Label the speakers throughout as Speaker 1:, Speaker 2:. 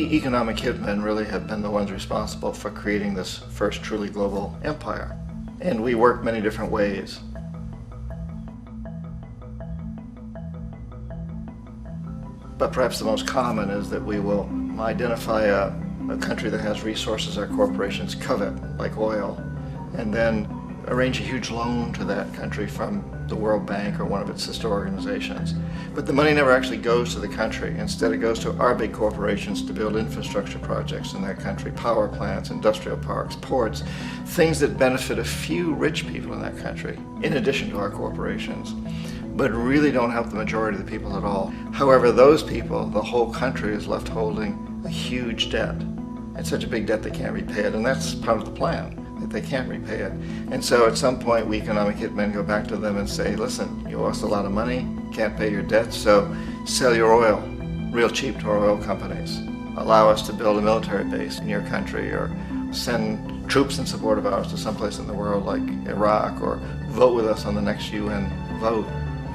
Speaker 1: economic hitmen really have been the ones responsible for creating this first truly global empire. And we work many different ways. But perhaps the most common is that we will identify a country that has resources our corporations covet, like oil, and then arrange a huge loan to that country from the World Bank or one of its sister organizations. But the money never actually goes to the country. Instead, it goes to our big corporations to build infrastructure projects in that country, power plants, industrial parks, ports, things that benefit a few rich people in that country, in addition to our corporations, but really don't help the majority of the people at all. However, those people, the whole country is left holding a huge debt. It's such a big debt they can't repay it, and that's part of the plan, that they can't repay it. And so at some point, we economic hitmen go back to them and say, listen, you owe us a lot of money, can't pay your debt, so sell your oil real cheap to our oil companies. Allow us to build a military base in your country, or send troops in support of ours to someplace in the world like Iraq, or vote with us on the next UN vote.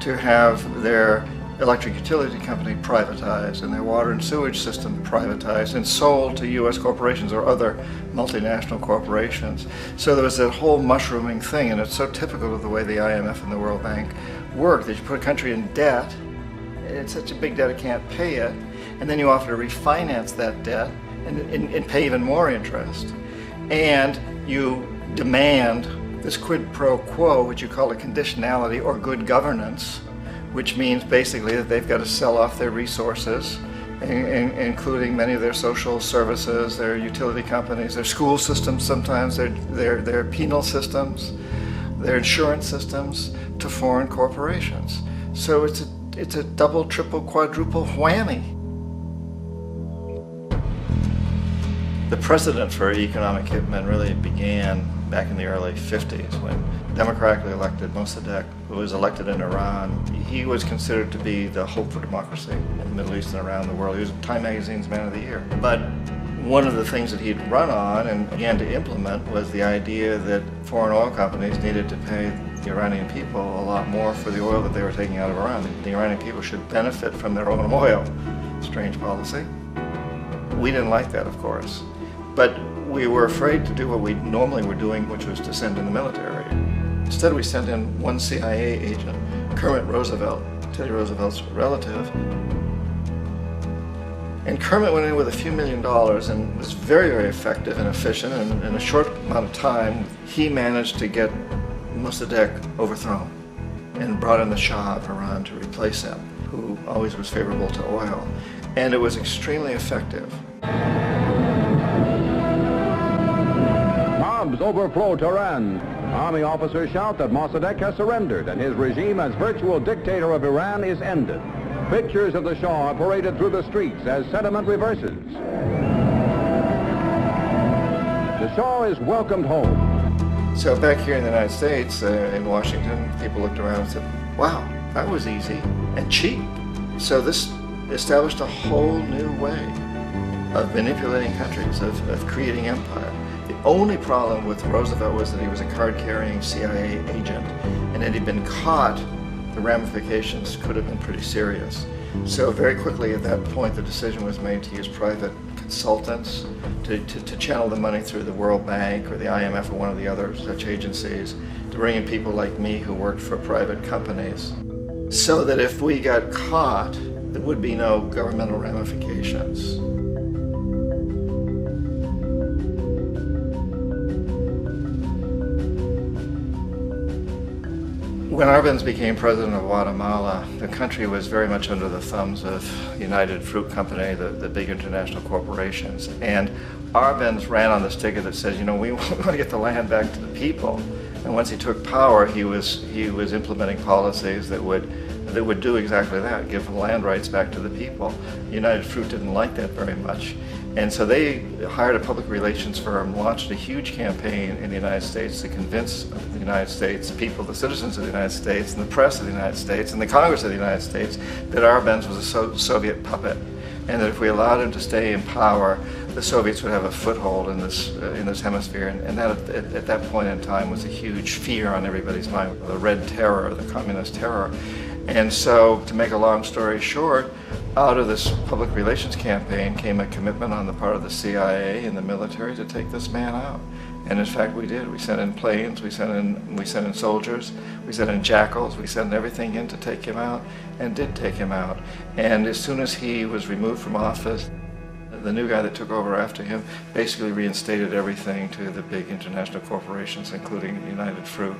Speaker 1: To have their electric utility company privatized and their water and sewage system privatized and sold to U.S. corporations or other multinational corporations. So there was that whole mushrooming thing, and it's so typical of the way the IMF and the World Bank work, that you put a country in debt, it's such a big debt it can't pay it, and then you offer to refinance that debt and pay even more interest. And you demand this quid pro quo, which you call a conditionality or good governance, which means basically that they've got to sell off their resources, including many of their social services, their utility companies, their school systems sometimes, their penal systems, their insurance systems, to foreign corporations. So it's a double, triple, quadruple whammy. The precedent for economic hitmen really began back in the early 50s when democratically elected Mossadegh, who was elected in Iran, he was considered to be the hope for democracy in the Middle East and around the world. He was Time Magazine's Man of the Year. But one of the things that he'd run on and began to implement was the idea that foreign oil companies needed to pay the Iranian people a lot more for the oil that they were taking out of Iran. The Iranian people should benefit from their own oil. Strange policy. We didn't like that, of course. But we were afraid to do what we normally were doing, which was to send in the military. Instead, we sent in one C.I.A. agent, Kermit Roosevelt, Teddy Roosevelt's relative. And Kermit went in with a few $1 million and was very, very effective and efficient. And in a short amount of time, he managed to get Mossadegh overthrown and brought in the Shah of Iran to replace him, who always was favorable to oil. And it was extremely effective.
Speaker 2: Bombs overflow Tehran. Army officers shout that Mossadegh has surrendered and his regime as virtual dictator of Iran is ended. Pictures of the Shah are paraded through the streets as sentiment reverses. The Shah is welcomed home.
Speaker 1: So back here in the United States, in Washington, people looked around and said, wow, that was easy and cheap. So this established a whole new way of manipulating countries, of creating empire. The only problem with Roosevelt was that he was a card-carrying CIA agent, and had he been caught, the ramifications could have been pretty serious. So very quickly at that point, the decision was made to use private consultants to channel the money through the World Bank or the IMF or one of the other such agencies, to bring in people like me who worked for private companies, so that if we got caught, there would be no governmental ramifications. When Arbenz became president of Guatemala, the country was very much under the thumbs of United Fruit Company, the big international corporations. And Arbenz ran on this ticket that says, you know, we want to get the land back to the people. And once he took power, he was implementing policies that would do exactly that, give land rights back to the people. United Fruit didn't like that very much. And so they hired a public relations firm, launched a huge campaign in the United States to convince the United States people, the citizens of the United States, and the press of the United States, and the Congress of the United States, that Arbenz was a Soviet puppet, and that if we allowed him to stay in power, the Soviets would have a foothold in this hemisphere. And that, at that point in time, was a huge fear on everybody's mind, the Red Terror, the Communist Terror. And so, to make a long story short, Out of this public relations campaign came a commitment on the part of the C.I.A. and the military to take this man out. And in fact, we did. We sent in planes, we sent in soldiers, we sent in jackals, we sent everything in to take him out, and did take him out. And as soon as he was removed from office, the new guy that took over after him basically reinstated everything to the big international corporations, including United Fruit.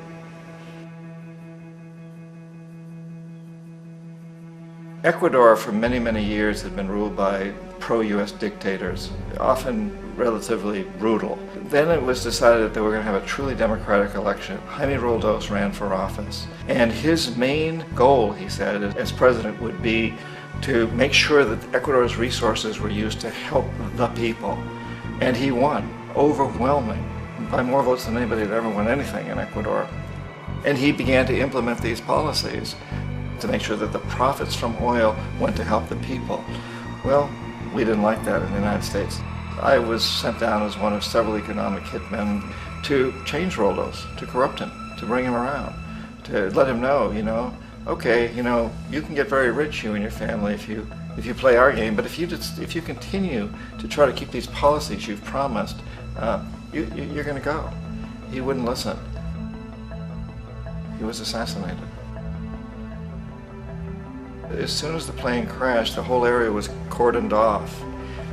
Speaker 1: Ecuador for many, many years had been ruled by pro-US dictators, often relatively brutal. Then it was decided that they were going to have a truly democratic election. Jaime Roldos ran for office. And his main goal, he said, as president would be to make sure that Ecuador's resources were used to help the people. And he won, overwhelming, by more votes than anybody had ever won anything in Ecuador. And he began to implement these policies to make sure that the profits from oil went to help the people. Well, we didn't like that in the United States. I was sent down as one of several economic hitmen to change Roldos, to corrupt him, to bring him around, to let him know, okay, you can get very rich, you and your family, if you play our game, but if you continue to try to keep these policies you've promised, you're going to go. He wouldn't listen. He was assassinated. As soon as the plane crashed, the whole area was cordoned off.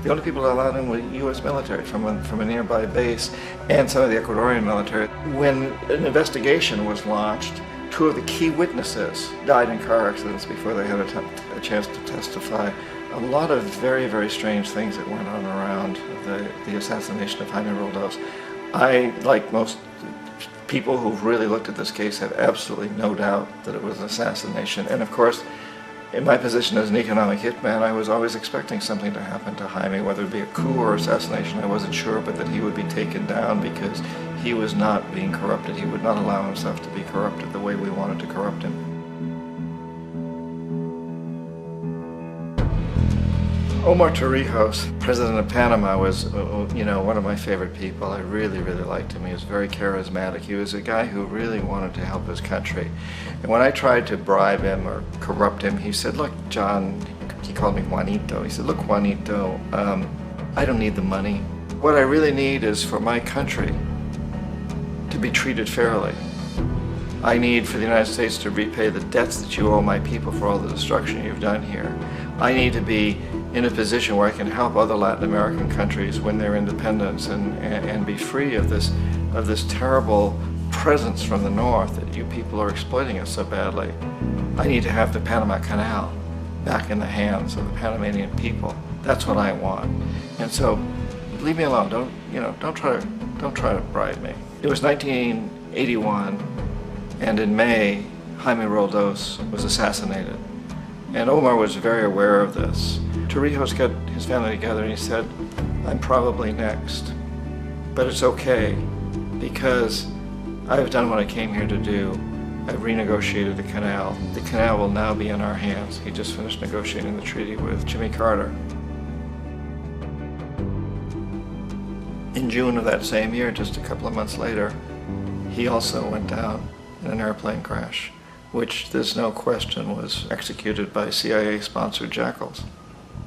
Speaker 1: The only people allowed in were U.S. military from a nearby base and some of the Ecuadorian military. When an investigation was launched, two of the key witnesses died in car accidents before they had a chance to testify. A lot of very, very strange things that went on around the assassination of Jaime Roldos. I, like most people who've really looked at this case, have absolutely no doubt that it was an assassination. And of course, in my position as an economic hitman, I was always expecting something to happen to Jaime, whether it be a coup or assassination, I wasn't sure, but that he would be taken down because he was not being corrupted. He would not allow himself to be corrupted the way we wanted to corrupt him. Omar Torrijos, president of Panama, was, one of my favorite people. I really, really liked him. He was very charismatic. He was a guy who really wanted to help his country. And when I tried to bribe him or corrupt him, he said, look, John, he called me Juanito. He said, look, Juanito, I don't need the money. What I really need is for my country to be treated fairly. I need for the United States to repay the debts that you owe my people for all the destruction you've done here. I need to be in a position where I can help other Latin American countries win their independence and be free of this terrible presence from the north that you people are exploiting us so badly. I need to have the Panama Canal back in the hands of the Panamanian people. That's what I want. And so, leave me alone. Don't try to bribe me. It was 1981, and in May, Jaime Roldos was assassinated. And Omar was very aware of this. Torrijos got his family together and he said, I'm probably next, but it's okay because I've done what I came here to do. I've renegotiated the canal. The canal will now be in our hands. He just finished negotiating the treaty with Jimmy Carter. In June of that same year, just a couple of months later, he also went down in an airplane crash, which there's no question was executed by CIA-sponsored jackals.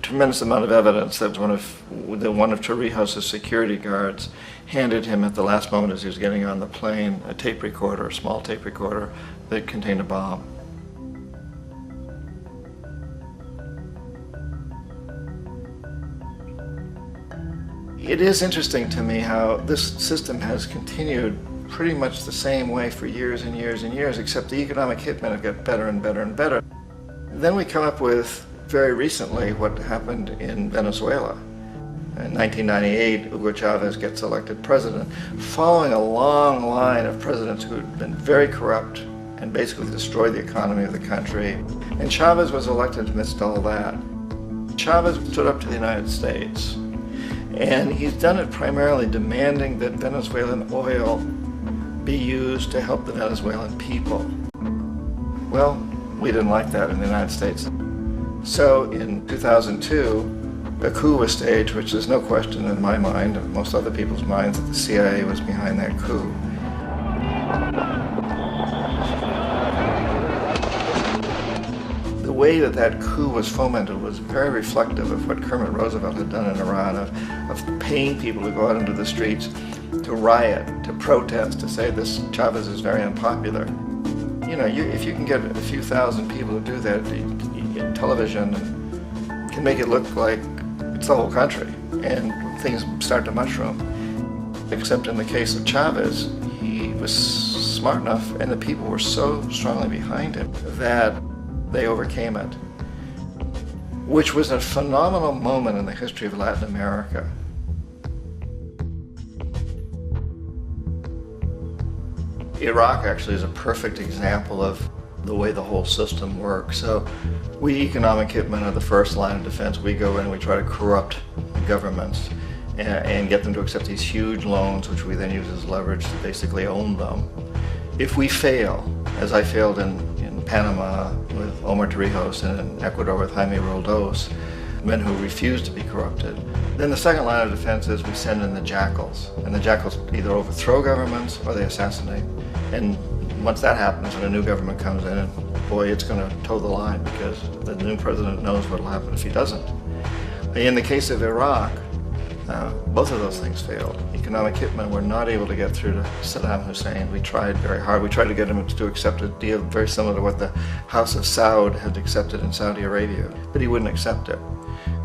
Speaker 1: Tremendous amount of evidence that one of Torrijos' security guards handed him at the last moment as he was getting on the plane a tape recorder, a small tape recorder that contained a bomb. It is interesting to me how this system has continued pretty much the same way for years and years and years, except the economic hitmen have got better and better and better. Then we come up with, very recently, what happened in Venezuela. In 1998, Hugo Chavez gets elected president, following a long line of presidents who had been very corrupt and basically destroyed the economy of the country. And Chavez was elected amidst all that. Chavez stood up to the United States, and he's done it primarily demanding that Venezuelan oil be used to help the Venezuelan people. Well, we didn't like that in the United States. So in 2002, a coup was staged, which there's no question in my mind, and most other people's minds, that the CIA was behind that coup. The way that that coup was fomented was very reflective of what Kermit Roosevelt had done in Iran, of paying people to go out into the streets to riot, to protest, to say this Chavez is very unpopular. You know, if you can get a few thousand people to do that, television can make it look like it's the whole country, and things start to mushroom. Except in the case of Chavez, he was smart enough, and the people were so strongly behind him that they overcame it, which was a phenomenal moment in the history of Latin America. Iraq actually is a perfect example of the way the whole system works. So we economic hitmen are the first line of defense. We go in and we try to corrupt governments and get them to accept these huge loans, which we then use as leverage to basically own them. If we fail, as I failed in Panama with Omar Torrijos and in Ecuador with Jaime Roldos, men who refuse to be corrupted, then the second line of defense is we send in the jackals. And the jackals either overthrow governments or they assassinate. And once that happens and a new government comes in, and boy, it's going to toe the line because the new president knows what will happen if he doesn't. In the case of Iraq, both of those things failed. Economic hitmen were not able to get through to Saddam Hussein. We tried very hard. We tried to get him to accept a deal very similar to what the House of Saud had accepted in Saudi Arabia, but he wouldn't accept it.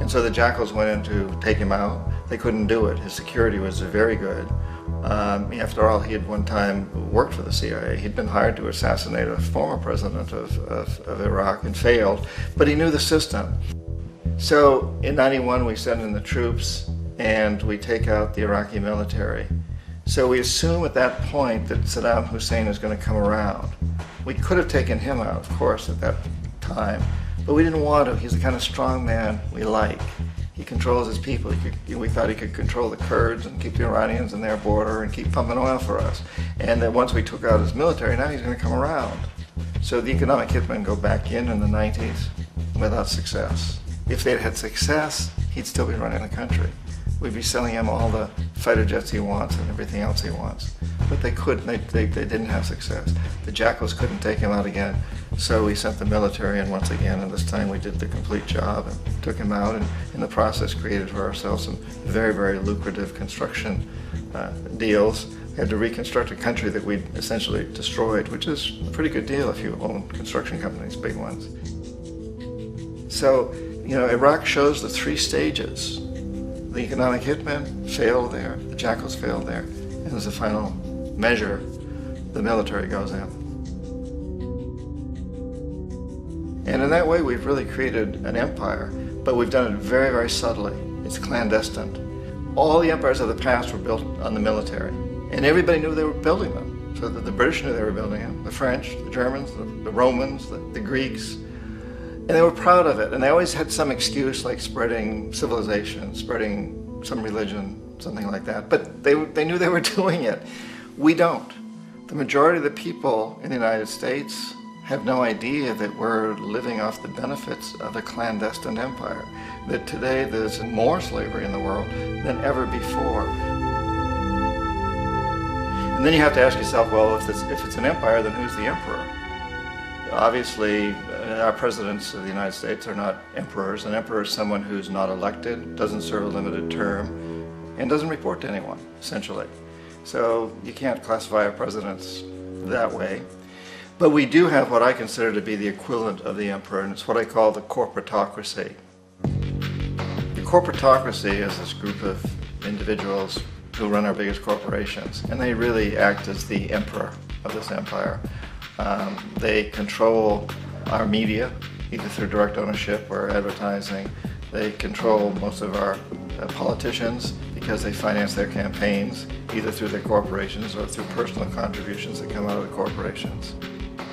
Speaker 1: And so the jackals went in to take him out. They couldn't do it. His security was very good. After all, he had one time worked for the CIA. He'd been hired to assassinate a former president of Iraq and failed, but he knew the system. So in '91, we send in the troops and we take out the Iraqi military. So we assume at that point that Saddam Hussein is going to come around. We could have taken him out, of course, at that time, but we didn't want to. He's the kind of strong man we like. He controls his people. We thought he could control the Kurds and keep the Iranians in their border and keep pumping oil for us. And that once we took out his military, now he's going to come around. So the economic hitmen go back in the 90s without success. If they'd had success, he'd still be running the country. We'd be selling him all the fighter jets he wants and everything else he wants. But they couldn't, they didn't have success. The jackals couldn't take him out again, so we sent the military in once again, and this time we did the complete job and took him out, and in the process created for ourselves some very, very lucrative construction deals. We had to reconstruct a country that we'd essentially destroyed, which is a pretty good deal if you own construction companies, big ones. So, you know, Iraq shows the three stages. The economic hitmen failed there, the jackals failed there, and as a final measure, the military goes in. And in that way, we've really created an empire, but we've done it very, very subtly. It's clandestine. All the empires of the past were built on the military, and everybody knew they were building them. So that the British knew they were building them, the French, the Germans, the Romans, the Greeks. And they were proud of it, and they always had some excuse like spreading civilization, spreading some religion, something like that. But they knew they were doing it. We don't. The majority of the people in the United States have no idea that we're living off the benefits of a clandestine empire, that today there's more slavery in the world than ever before. And then you have to ask yourself, well, if it's an empire, then who's the emperor? Obviously, our presidents of the United States are not emperors. An emperor is someone who's not elected, doesn't serve a limited term, and doesn't report to anyone, essentially. So you can't classify our presidents that way. But we do have what I consider to be the equivalent of the emperor, and it's what I call the corporatocracy. The corporatocracy is this group of individuals who run our biggest corporations, and they really act as the emperor of this empire. They control our media, either through direct ownership or advertising. They control most of our politicians because they finance their campaigns, either through their corporations or through personal contributions that come out of the corporations.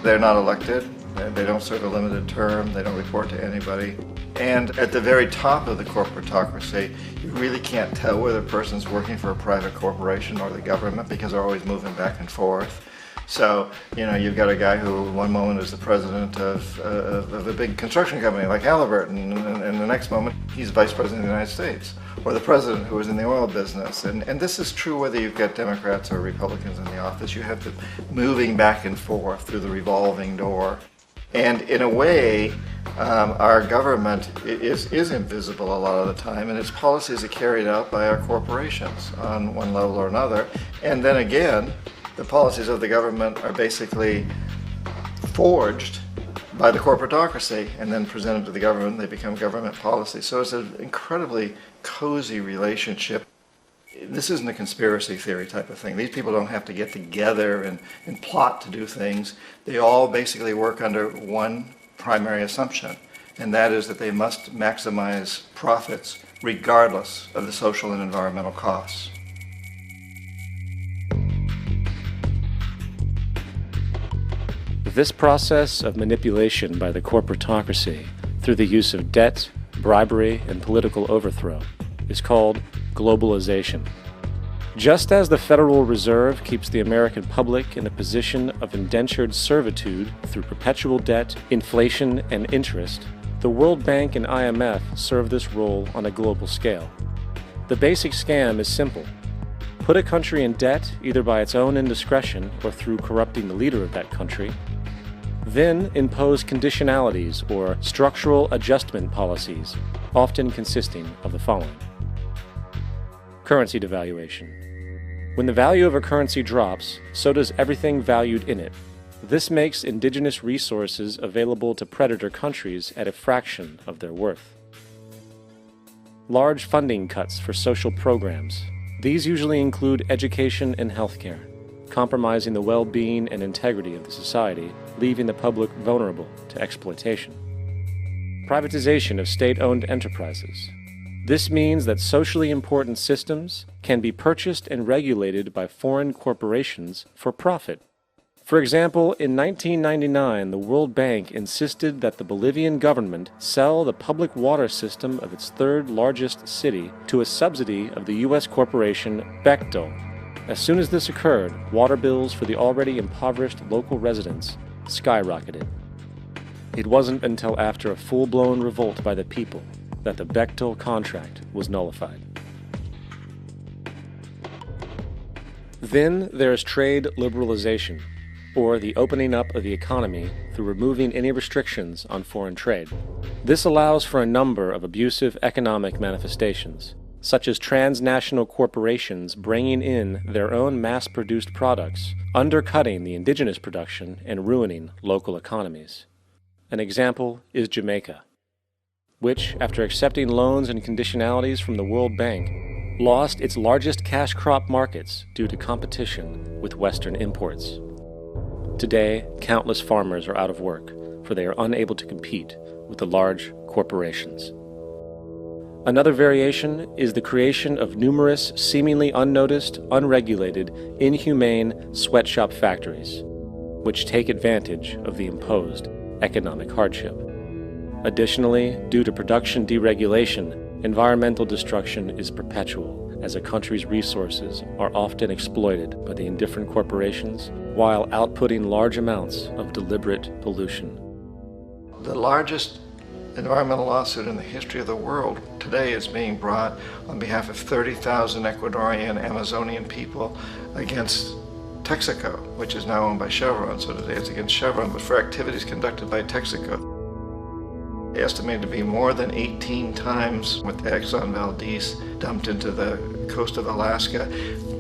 Speaker 1: They're not elected, they don't serve a limited term, they don't report to anybody. And at the very top of the corporatocracy, you really can't tell whether a person's working for a private corporation or the government because they're always moving back and forth. So, you know, you've got a guy who one moment is the president of a big construction company like Halliburton, and the next moment he's vice president of the United States, or the president who is in the oil business. And this is true whether you've got Democrats or Republicans in the office. You have to moving back and forth through the revolving door. And in a way, our government is invisible a lot of the time, and its policies are carried out by our corporations on one level or another. And then again, the policies of the government are basically forged by the corporatocracy and then presented to the government. They become government policy. So it's an incredibly cozy relationship. This isn't a conspiracy theory type of thing. These people don't have to get together and plot to do things. They all basically work under one primary assumption, and that is that they must maximize profits regardless of the social and environmental costs.
Speaker 3: This process of manipulation by the corporatocracy through the use of debt, bribery, and political overthrow is called globalization. Just as the Federal Reserve keeps the American public in a position of indentured servitude through perpetual debt, inflation, and interest, the World Bank and IMF serve this role on a global scale. The basic scam is simple. Put a country in debt either by its own indiscretion or through corrupting the leader of that country, then impose conditionalities or structural adjustment policies, often consisting of the following. Currency devaluation. When the value of a currency drops, so does everything valued in it. This makes indigenous resources available to predator countries at a fraction of their worth. Large funding cuts for social programs. These usually include education and healthcare, compromising the well-being and integrity of the society, leaving the public vulnerable to exploitation. Privatization of state-owned enterprises. This means that socially important systems can be purchased and regulated by foreign corporations for profit. For example, in 1999, the World Bank insisted that the Bolivian government sell the public water system of its third largest city to a subsidy of the U.S. corporation Bechtel. As soon as this occurred, water bills for the already impoverished local residents skyrocketed. It wasn't until after a full-blown revolt by the people that the Bechtel contract was nullified. Then there is trade liberalization, or the opening up of the economy through removing any restrictions on foreign trade. This allows for a number of abusive economic manifestations, such as transnational corporations bringing in their own mass-produced products, undercutting the indigenous production and ruining local economies. An example is Jamaica, which, after accepting loans and conditionalities from the World Bank, lost its largest cash crop markets due to competition with Western imports. Today, countless farmers are out of work, for they are unable to compete with the large corporations. Another variation is the creation of numerous, seemingly unnoticed, unregulated, inhumane sweatshop factories, which take advantage of the imposed economic hardship. Additionally, due to production deregulation, environmental destruction is perpetual, as a country's resources are often exploited by the indifferent corporations while outputting large amounts of deliberate pollution.
Speaker 1: The largest environmental lawsuit in the history of the world today is being brought on behalf of 30,000 Ecuadorian Amazonian people against Texaco, which is now owned by Chevron. So today it's against Chevron, but for activities conducted by Texaco. Estimated to be more than 18 times what the Exxon Valdez dumped into the coast of Alaska.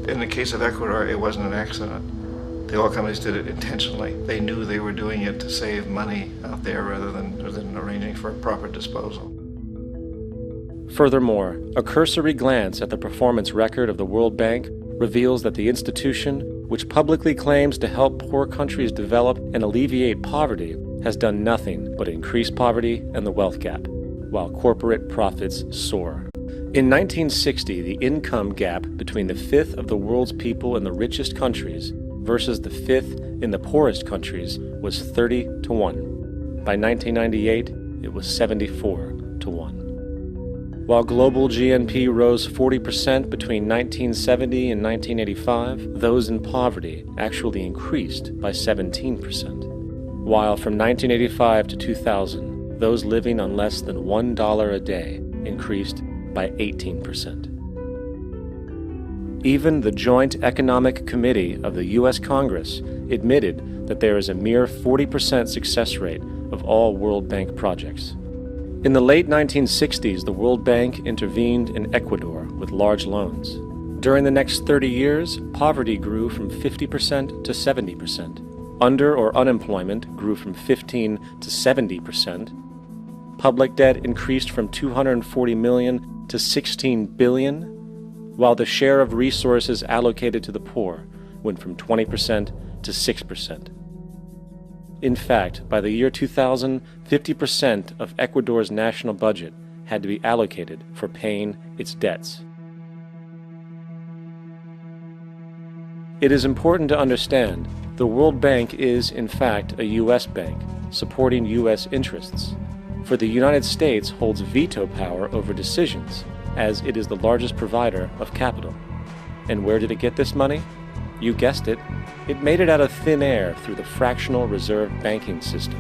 Speaker 1: In the case of Ecuador, it wasn't an accident. The oil companies did it intentionally. They knew they were doing it to save money out there rather than arranging for proper disposal.
Speaker 3: Furthermore, a cursory glance at the performance record of the World Bank reveals that the institution, which publicly claims to help poor countries develop and alleviate poverty, has done nothing but increase poverty and the wealth gap, while corporate profits soar. In 1960, the income gap between the fifth of the world's people in the richest countries versus the fifth in the poorest countries was 30 to 1. By 1998, it was 74 to 1. While global GNP rose 40% between 1970 and 1985, those in poverty actually increased by 17%. While from 1985 to 2000, those living on less than $1 a day increased by 18%. Even the Joint Economic Committee of the U.S. Congress admitted that there is a mere 40% success rate of all World Bank projects. In the late 1960s, the World Bank intervened in Ecuador with large loans. During the next 30 years, poverty grew from 50% to 70%. Under or unemployment grew from 15 to 70%. Public debt increased from 240 million to 16 billion, while the share of resources allocated to the poor went from 20% to 6%. In fact, by the year 2000, 50% of Ecuador's national budget had to be allocated for paying its debts. It is important to understand the World Bank is, in fact, a U.S. bank, supporting U.S. interests. For the United States holds veto power over decisions, as it is the largest provider of capital. And where did it get this money? You guessed it, it made it out of thin air through the fractional reserve banking system.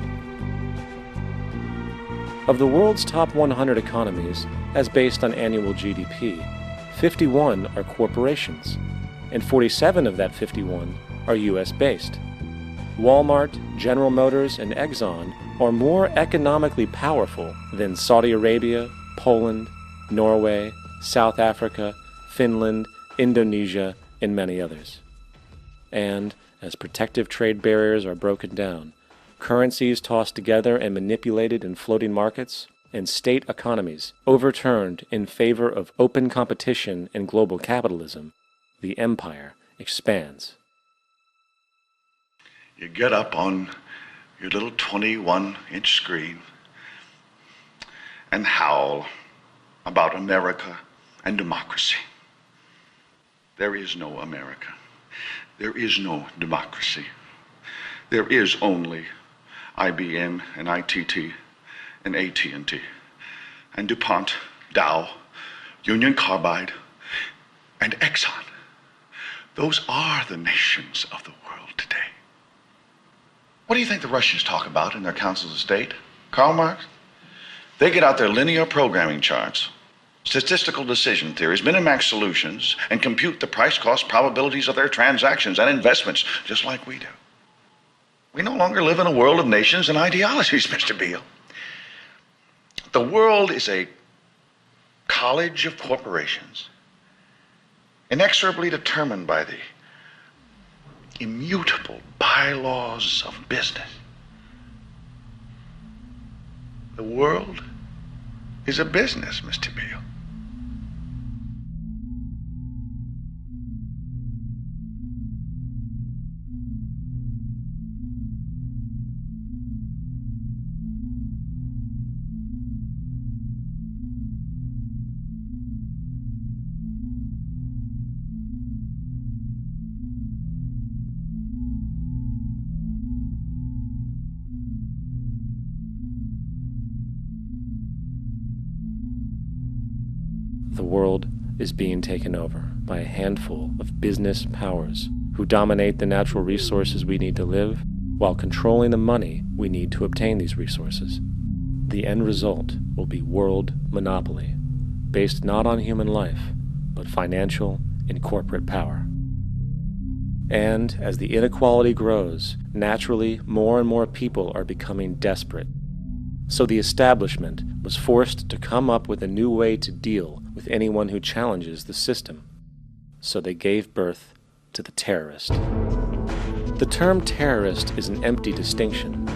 Speaker 3: Of the world's top 100 economies, as based on annual GDP, 51 are corporations, and 47 of that 51 are US-based. Walmart, General Motors, and Exxon are more economically powerful than Saudi Arabia, Poland, Norway, South Africa, Finland, Indonesia, and many others. And, as protective trade barriers are broken down, currencies tossed together and manipulated in floating markets, and state economies overturned in favor of open competition and global capitalism, the empire expands.
Speaker 4: You get up on your little 21-inch screen and howl about America and democracy. There is no America. There is no democracy. There is only IBM and ITT and AT&T and DuPont, Dow, Union Carbide, and Exxon. Those are the nations of the world today. What do you think the Russians talk about in their councils of state? Karl Marx? They get out their linear programming charts, statistical decision theories, minimax solutions, and compute the price-cost probabilities of their transactions and investments, just like we do. We no longer live in a world of nations and ideologies, Mr. Beale. The world is a college of corporations, inexorably determined by the immutable bylaws of business. The world is a business, Mr. Beale.
Speaker 3: The world is being taken over by a handful of business powers who dominate the natural resources we need to live while controlling the money we need to obtain these resources. The end result will be world monopoly, based not on human life, but financial and corporate power. And as the inequality grows, naturally more and more people are becoming desperate. So the establishment was forced to come up with a new way to deal with anyone who challenges the system. So they gave birth to the terrorist. The term terrorist is an empty distinction,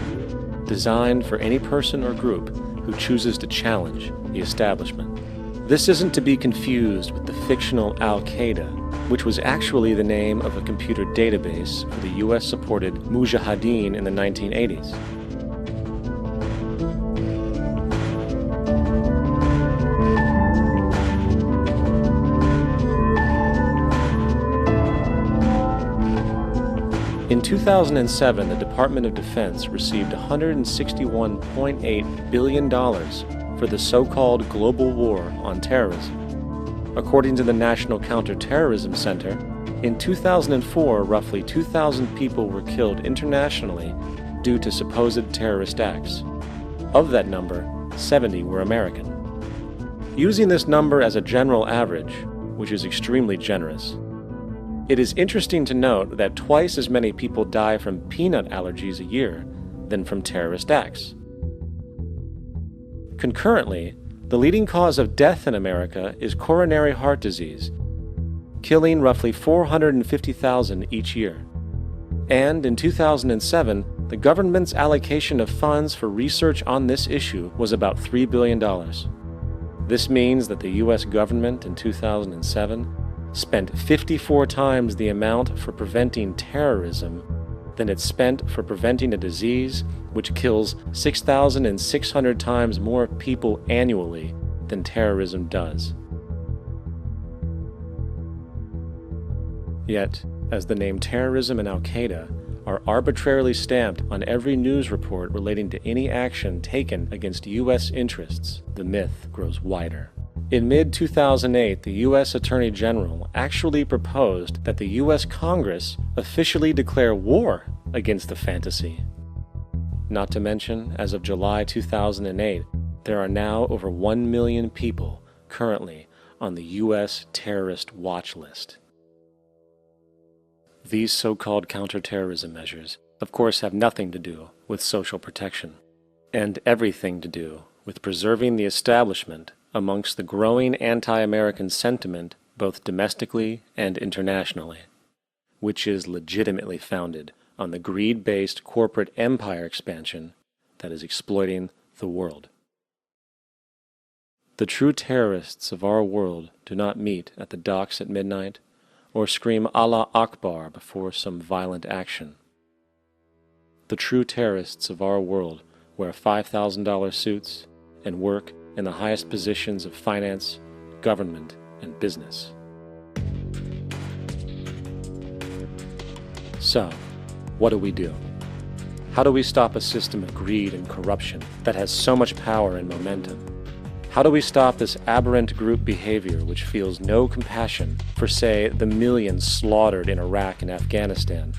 Speaker 3: designed for any person or group who chooses to challenge the establishment. This isn't to be confused with the fictional Al-Qaeda, which was actually the name of a computer database for the US-supported Mujahideen in the 1980s. In 2007, the Department of Defense received $161.8 billion for the so-called global war on terrorism. According to the National Counterterrorism Center, in 2004, roughly 2,000 people were killed internationally due to supposed terrorist acts. Of that number, 70 were American. Using this number as a general average, which is extremely generous, it is interesting to note that twice as many people die from peanut allergies a year than from terrorist acts. Concurrently, the leading cause of death in America is coronary heart disease, killing roughly 450,000 each year. And in 2007, the government's allocation of funds for research on this issue was about $3 billion. This means that the U.S. government in 2007 spent 54 times the amount for preventing terrorism than it spent for preventing a disease which kills 6,600 times more people annually than terrorism does. Yet, as the name terrorism and Al-Qaeda are arbitrarily stamped on every news report relating to any action taken against U.S. interests, the myth grows wider. In mid-2008, the U.S. Attorney General actually proposed that the U.S. Congress officially declare war against the fantasy. Not to mention, as of July 2008, there are now over 1 million people currently on the U.S. terrorist watch list. These so-called counterterrorism measures, of course, have nothing to do with social protection, and everything to do with preserving the establishment amongst the growing anti-American sentiment both domestically and internationally, which is legitimately founded on the greed-based corporate empire expansion that is exploiting the world. The true terrorists of our world do not meet at the docks at midnight or scream Allah Akbar before some violent action. The true terrorists of our world wear $5,000 suits and work in the highest positions of finance, government, and business. So, what do? How do we stop a system of greed and corruption that has so much power and momentum? How do we stop this aberrant group behavior which feels no compassion for, say, the millions slaughtered in Iraq and Afghanistan,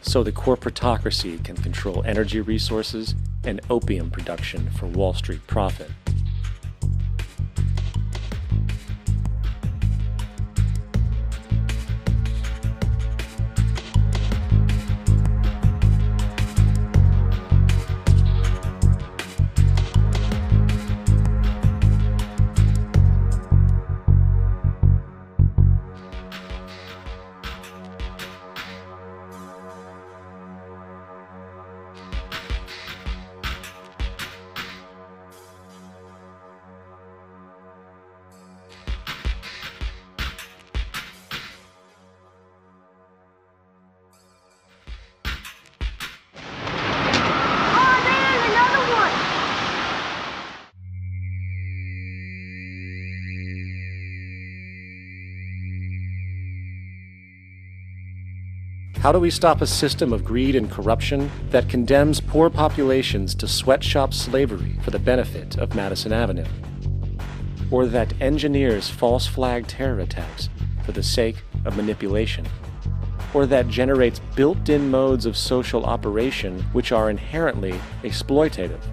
Speaker 3: so the corporatocracy can control energy resources and opium production for Wall Street profit? How do we stop a system of greed and corruption that condemns poor populations to sweatshop slavery for the benefit of Madison Avenue? Or that engineers false flag terror attacks for the sake of manipulation? Or that generates built-in modes of social operation which are inherently exploitative?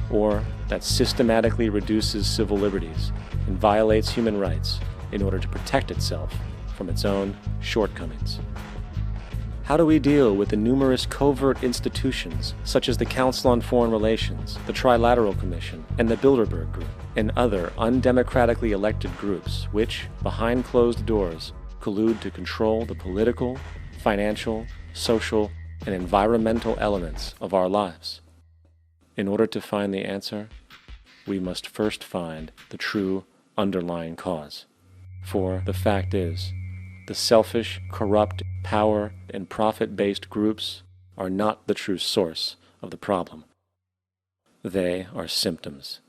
Speaker 3: Or that systematically reduces civil liberties and violates human rights in order to protect itself from its own shortcomings? How do we deal with the numerous covert institutions, such as the Council on Foreign Relations, the Trilateral Commission, and the Bilderberg Group, and other undemocratically elected groups which, behind closed doors, collude to control the political, financial, social, and environmental elements of our lives? In order to find the answer, we must first find the true underlying cause. For the fact is, the selfish, corrupt, power, and profit-based groups are not the true source of the problem. They are symptoms.